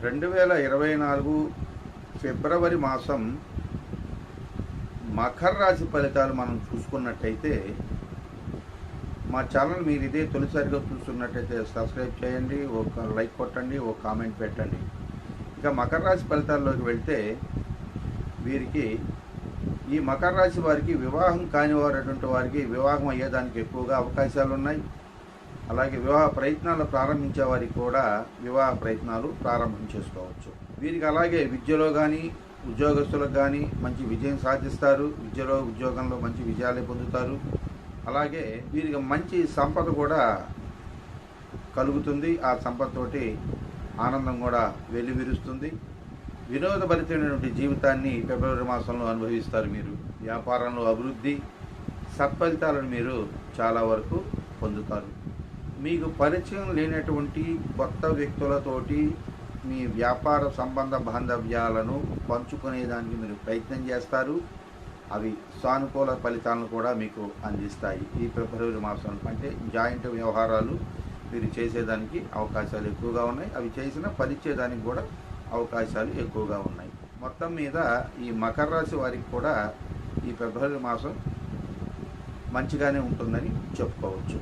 2024 ఫిబ్రవరి మాసం మకర రాశి ఫలితాలు మనం చూసుకున్నట్టయితే, మా ఛానల్ మీరు ఇదే తొలిసారిగా చూస్తున్నట్టయితే సబ్స్క్రైబ్ చేయండి, ఒక లైక్ కొట్టండి, ఒక కామెంట్ పెట్టండి. ఇక మకర రాశి ఫలితాల్లోకి వెళ్తే, వీరికి ఈ మకర రాశి వారికి వివాహం కాని వారటువంటి వారికి వివాహం అయ్యేదానికి ఎక్కువగా అవకాశాలు ఉన్నాయి. అలాగే వివాహ ప్రయత్నాలు ప్రారంభించే వారికి కూడా వివాహ ప్రయత్నాలు ప్రారంభం చేసుకోవచ్చు. వీరికి అలాగే విద్యలో కానీ ఉద్యోగస్తులకు కానీ మంచి విజయం సాధిస్తారు. ఉద్యోగంలో మంచి విజయాలు పొందుతారు. అలాగే వీరికి మంచి సంపద కూడా కలుగుతుంది. ఆ సంపదతోటి ఆనందం కూడా వెల్లివిరుస్తుంది. వినోదభరితమైనటువంటి జీవితాన్ని ఫిబ్రవరి మాసంలో అనుభవిస్తారు. మీరు వ్యాపారంలో అభివృద్ధి, సత్ఫలితాలను మీరు చాలా వరకు పొందుతారు. మీకు పరిచయం లేనటువంటి కొత్త వ్యక్తులతోటి మీ వ్యాపార సంబంధ బాంధవ్యాలను పంచుకునేదానికి మీరు ప్రయత్నం చేస్తారు. అవి సానుకూల ఫలితాలను కూడా మీకు అందిస్తాయి. ఈ ఫిబ్రవరి మాసం అంటే జాయింట్ వ్యవహారాలు మీరు చేసేదానికి అవకాశాలు ఎక్కువగా ఉన్నాయి. అవి చేసిన ఫలించేదానికి కూడా అవకాశాలు ఎక్కువగా ఉన్నాయి. మొత్తం మీద ఈ మకర రాశి వారికి కూడా ఈ ఫిబ్రవరి మాసం మంచిగానే ఉంటుందని చెప్పుకోవచ్చు.